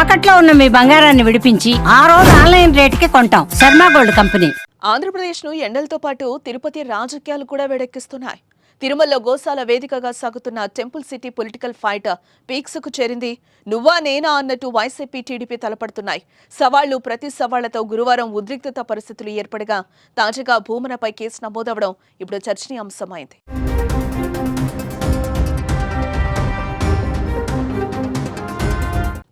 తాకట్లో ఉన్న మీ బంగారాన్ని విడిపించి ఆ రోజు ఆన్లైన్ రేటుకి కొంటాం. Sharma gold company. ఆంధ్రప్రదేశ్ను ఎండలతో పాటు తిరుపతి రాజకీయాలు కూడా వేడెక్కిస్తున్నాయి. తిరుమలలో గోశాల వేదికగా సాగుతున్న టెంపుల్ సిటీ పొలిటికల్ ఫైట్ పీక్స్కు చేరింది. నువ్వా నేనా అన్నట్టు వైసీపీ టీడీపీ తలపడుతున్నాయి. సవాళ్లు ప్రతి సవాళ్లతో గురువారం ఉద్రిక్తత పరిస్థితులు ఏర్పడగా తాజాగా భూమనపై కేసు నమోదవడం ఇప్పుడు చర్చనీయాంశమైంది.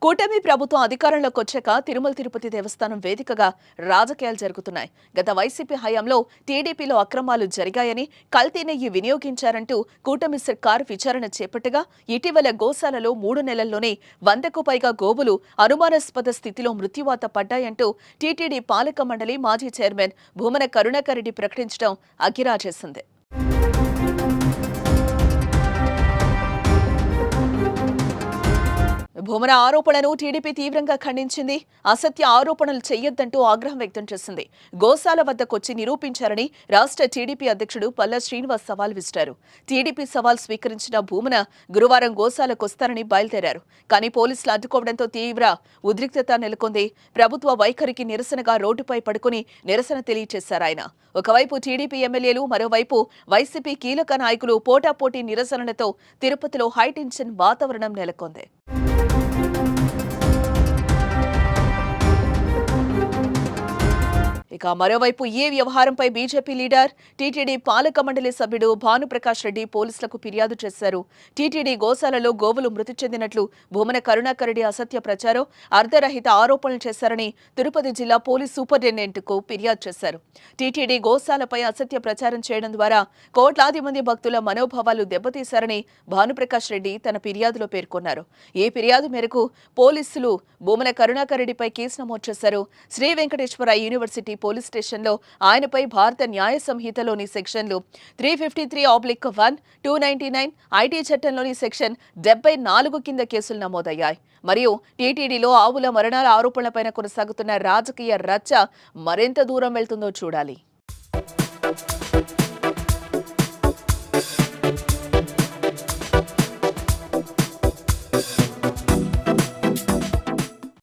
కూటమి ప్రభుత్వం అధికారంలోకి వచ్చాక తిరుమల తిరుపతి దేవస్థానం వేదికగా రాజకీయాలు జరుగుతున్నాయి. గత వైసీపీ హయాంలో టీడీపీలో అక్రమాలు జరిగాయని, కల్తీ నెయ్యి వినియోగించారంటూ కూటమి సర్కార్ విచారణ చేపట్టగా ఇటీవల గోశాలలో 3 నెలల్లోనే 100కు పైగా గోవులు అనుమానాస్పద స్థితిలో మృత్యువాత పడ్డాయంటూ టీటీడీ పాలక మండలి మాజీ చైర్మన్ భూమన కరుణాకర్ రెడ్డి ప్రకటించడం అగ్గిరాజేసింది. భూమన ఆరోపణను టీడీపీ తీవ్రంగా ఖండించింది. అసత్య ఆరోపణలు చేయొద్దంటూ ఆగ్రహం వ్యక్తం చేసింది. గోశాల వద్దకొచ్చి నిరూపించారని రాష్ట్ర టీడీపీ అధ్యక్షుడు పల్లా శ్రీనివాస్ సవాల్ విసిరారు. టీడీపీ సవాల్ స్వీకరించిన భూమన గురువారం గోశాలకొస్తారని బయలుదేరారు. కానీ పోలీసులు అడ్డుకోవడంతో తీవ్ర ఉద్రిక్తత నెలకొంది. ప్రభుత్వ వైఖరికి నిరసనగా రోడ్డుపై పడుకుని నిరసన తెలియజేశారు ఆయన. ఒకవైపు టీడీపీ ఎమ్మెల్యేలు, మరోవైపు వైసీపీ కీలక నాయకులు పోటాపోటీ నిరసనలతో తిరుపతిలో హైటెన్షన్ వాతావరణం నెలకొంది. ఇక మరోవైపు ఈ వ్యవహారంపై బీజేపీ లీడర్, టీటీడీ పాలక మండలి సభ్యుడు భానుప్రకాష్ రెడ్డి పోలీసులకు ఫిర్యాదు చేశారు. టీటీడీ గోశాలలో గోవులు మృతి చెందినట్లు భూమన కరుణాకర్ రెడ్డి అసత్య ప్రచారం, అర్ధరహిత ఆరోపణలు చేశారని తిరుపతి జిల్లా పోలీస్ సూపరింటెండెంట్కు ఫిర్యాదు చేశారు. టీటీడీ గోశాలపై అసత్య ప్రచారం చేయడం ద్వారా కోట్లాది మంది భక్తుల మనోభావాలు దెబ్బతీశారని భానుప్రకాష్ రెడ్డి తన ఫిర్యాదులో పేర్కొన్నారు. ఈ ఫిర్యాదు మేరకు పోలీసులు భూమన కరుణాకర్ రెడ్డిపై కేసు నమోదు చేశారు. శ్రీ వెంకటేశ్వర యూనివర్సిటీ పోలీస్ స్టేషన్లో ఆయనపై భారత న్యాయ సంహితలోని సెక్షన్లు 353/1, 299, ఐటీ చట్టంలోని సెక్షన్ 74 కింద కేసులు నమోదయ్యాయి. మరియు టీటీడీలో ఆవుల మరణాల ఆరోపణలపైన కొనసాగుతున్న రాజకీయ రచ్చ మరింత దూరం వెళ్తుందో చూడాలి.